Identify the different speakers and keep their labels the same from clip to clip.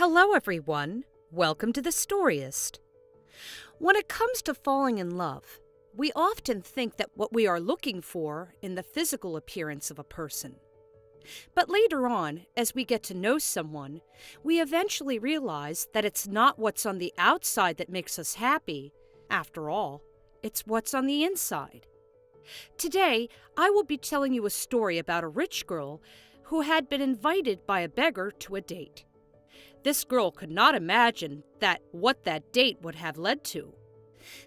Speaker 1: Hello, everyone. Welcome to the Storyist. When it comes to falling in love, we often think that what we are looking for in the physical appearance of a person. But later on, as we get to know someone, we eventually realize that it's not what's on the outside that makes us happy. After all, it's what's on the inside. Today, I will be telling you a story about a rich girl who had been invited by a beggar to a date. This girl could not imagine what that date would have led to.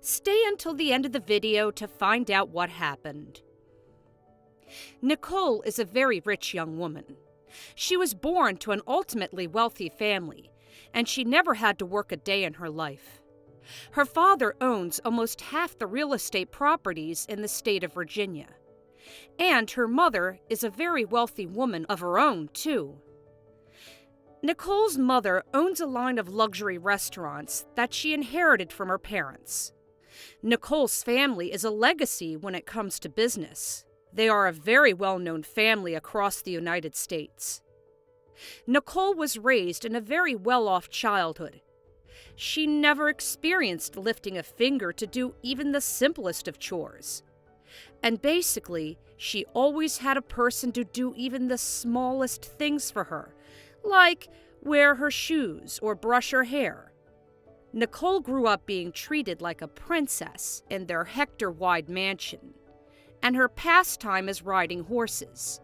Speaker 1: Stay until the end of the video to find out what happened. Nicole is a very rich young woman. She was born to an ultimately wealthy family, and she never had to work a day in her life. Her father owns almost half the real estate properties in the state of Virginia. And her mother is a very wealthy woman of her own, too. Nicole's mother owns a line of luxury restaurants that she inherited from her parents. Nicole's family is a legacy when it comes to business. They are a very well-known family across the United States. Nicole was raised in a very well-off childhood. She never experienced lifting a finger to do even the simplest of chores. And basically, she always had a person to do even the smallest things for her, like wear her shoes or brush her hair. Nicole grew up being treated like a princess in their hectare-wide mansion, and her pastime is riding horses.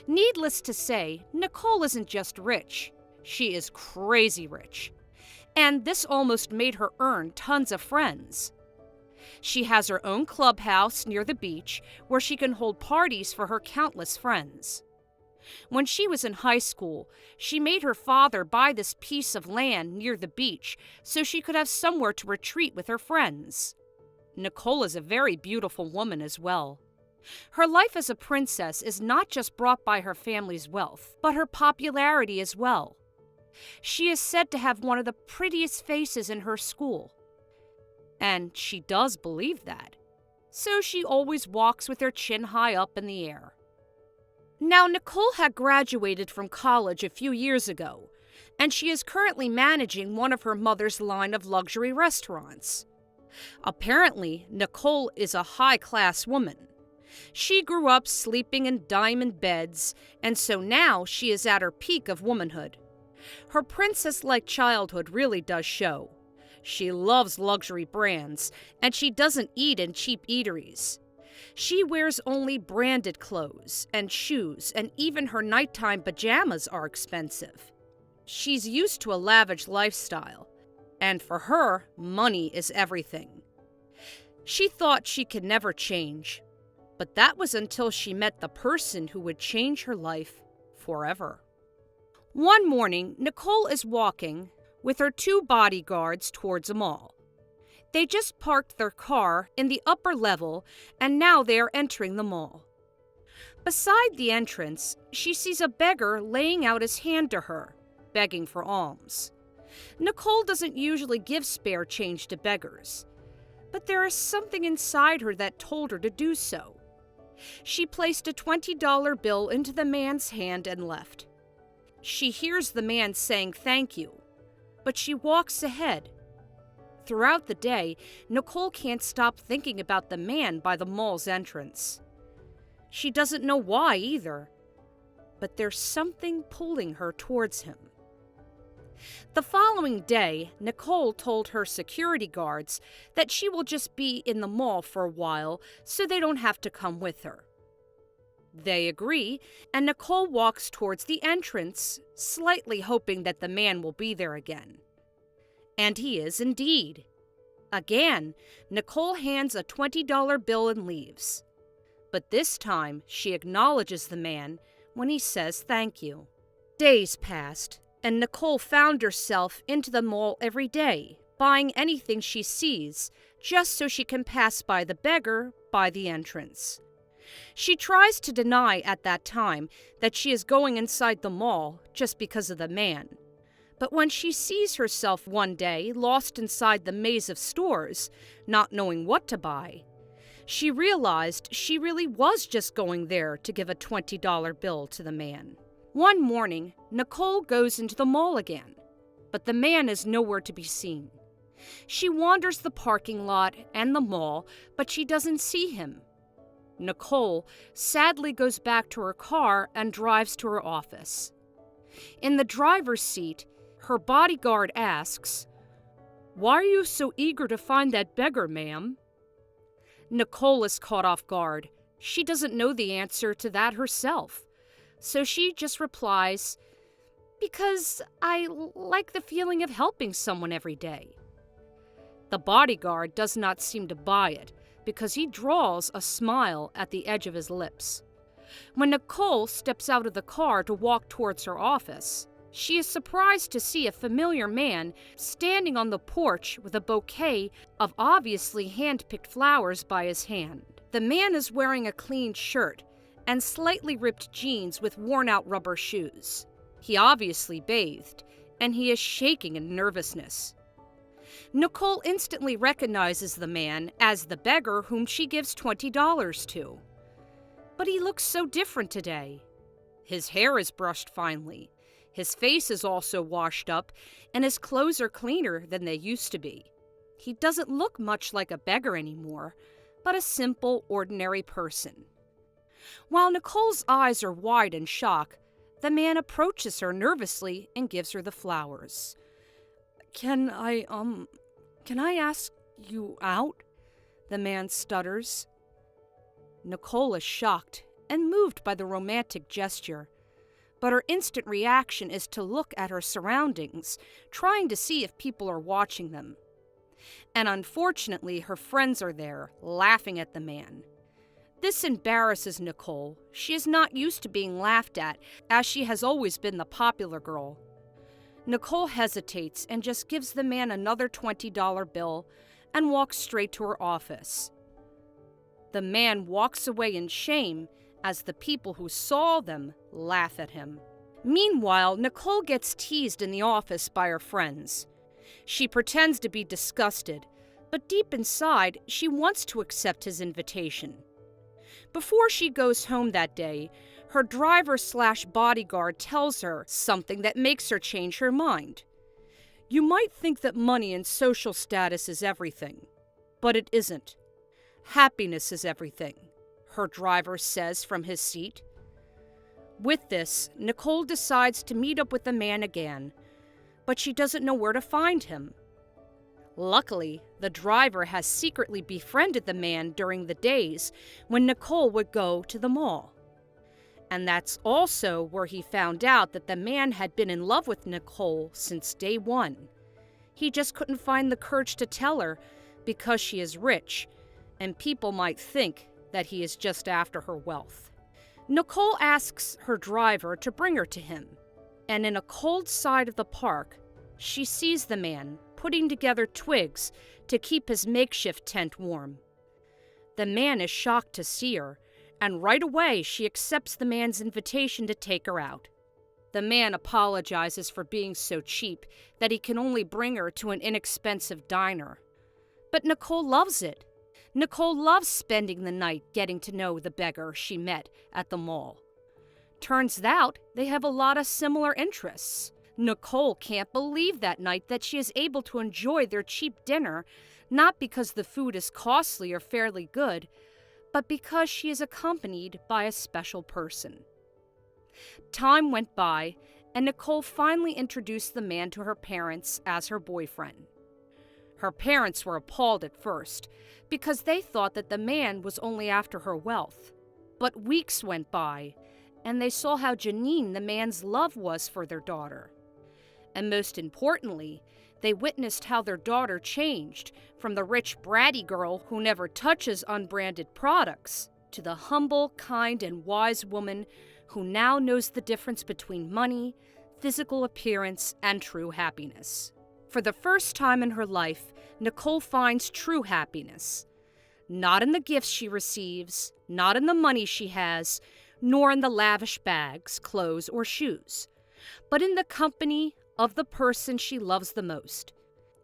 Speaker 1: Needless to say, Nicole isn't just rich, she is crazy rich, and this almost made her earn tons of friends. She has her own clubhouse near the beach where she can hold parties for her countless friends. When she was in high school, she made her father buy this piece of land near the beach so she could have somewhere to retreat with her friends. Nicole is a very beautiful woman as well. Her life as a princess is not just brought by her family's wealth, but her popularity as well. She is said to have one of the prettiest faces in her school. And she does believe that. So she always walks with her chin high up in the air. Now, Nicole had graduated from college a few years ago, and she is currently managing one of her mother's line of luxury restaurants. Apparently, Nicole is a high-class woman. She grew up sleeping in diamond beds, and so now she is at her peak of womanhood. Her princess-like childhood really does show. She loves luxury brands, and she doesn't eat in cheap eateries. She wears only branded clothes and shoes, and even her nighttime pajamas are expensive. She's used to a lavish lifestyle, and for her, money is everything. She thought she could never change, but that was until she met the person who would change her life forever. One morning, Nicole is walking with her two bodyguards towards a mall. They just parked their car in the upper level, and now they are entering the mall. Beside the entrance, she sees a beggar laying out his hand to her, begging for alms. Nicole doesn't usually give spare change to beggars, but there is something inside her that told her to do so. She placed a $20 bill into the man's hand and left. She hears the man saying thank you, but she walks ahead. Throughout the day, Nicole can't stop thinking about the man by the mall's entrance. She doesn't know why either, but there's something pulling her towards him. The following day, Nicole told her security guards that she will just be in the mall for a while so they don't have to come with her. They agree, and Nicole walks towards the entrance, slightly hoping that the man will be there again. And he is indeed. Again, Nicole hands a $20 bill and leaves. But this time, she acknowledges the man when he says thank you. Days passed, and Nicole found herself into the mall every day, buying anything she sees, just so she can pass by the beggar by the entrance. She tries to deny at that time that she is going inside the mall just because of the man. But when she sees herself one day lost inside the maze of stores, not knowing what to buy, she realized she really was just going there to give a $20 bill to the man. One morning, Nicole goes into the mall again. but the man is nowhere to be seen. She wanders the parking lot and the mall, but she doesn't see him. Nicole sadly goes back to her car and drives to her office. In the driver's seat, her bodyguard asks, "Why are you so eager to find that beggar, ma'am?" Nicole is caught off guard. She doesn't know the answer to that herself. So she just replies, "Because I like the feeling of helping someone every day." The bodyguard does not seem to buy it because he draws a smile at the edge of his lips. When Nicole steps out of the car to walk towards her office, she is surprised to see a familiar man standing on the porch with a bouquet of obviously hand-picked flowers by his hand. The man is wearing a clean shirt and slightly ripped jeans with worn-out rubber shoes. He obviously bathed, and he is shaking in nervousness. Nicole instantly recognizes the man as the beggar whom she gives $20 to. But he looks so different today. His hair is brushed finely, his face is also washed up, and his clothes are cleaner than they used to be. He doesn't look much like a beggar anymore, but a simple, ordinary person. While Nicole's eyes are wide in shock, the man approaches her nervously and gives her the flowers. Can I ask you out?" the man stutters. Nicole is shocked and moved by the romantic gesture, but her instant reaction is to look at her surroundings, trying to see if people are watching them. And unfortunately, her friends are there, laughing at the man. This embarrasses Nicole. She is not used to being laughed at, as she has always been the popular girl. Nicole hesitates and just gives the man another $20 bill and walks straight to her office. The man walks away in shame as the people who saw them laugh at him. Meanwhile, Nicole gets teased in the office by her friends. She pretends to be disgusted, but deep inside, she wants to accept his invitation. Before she goes home that day, her driver/bodyguard tells her something that makes her change her mind. "You might think that money and social status is everything, but it isn't. Happiness is everything," her driver says from his seat. With this, Nicole decides to meet up with the man again, but she doesn't know where to find him. Luckily, the driver has secretly befriended the man during the days when Nicole would go to the mall. And that's also where he found out that the man had been in love with Nicole since day one. He just couldn't find the courage to tell her because she is rich, and people might think that he is just after her wealth. Nicole asks her driver to bring her to him, and in a cold side of the park, she sees the man putting together twigs to keep his makeshift tent warm. The man is shocked to see her, and right away she accepts the man's invitation to take her out. The man apologizes for being so cheap that he can only bring her to an inexpensive diner. But Nicole loves it. Nicole loves spending the night getting to know the beggar she met at the mall. Turns out they have a lot of similar interests. Nicole can't believe that night that she is able to enjoy their cheap dinner, not because the food is costly or fairly good, but because she is accompanied by a special person. Time went by, and Nicole finally introduced the man to her parents as her boyfriend. Her parents were appalled at first, because they thought that the man was only after her wealth. But weeks went by, and they saw how genuine the man's love was for their daughter. And most importantly, they witnessed how their daughter changed from the rich, bratty girl who never touches unbranded products to the humble, kind, and wise woman who now knows the difference between money, physical appearance, and true happiness. For the first time in her life, Nicole finds true happiness. Not in the gifts she receives, not in the money she has, nor in the lavish bags, clothes, or shoes, but in the company of the person she loves the most.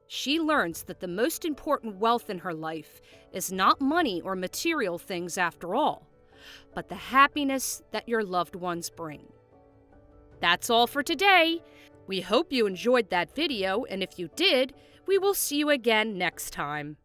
Speaker 1: She learns that the most important wealth in her life is not money or material things after all, but the happiness that your loved ones bring. That's all for today. We hope you enjoyed that video, and if you did, we will see you again next time.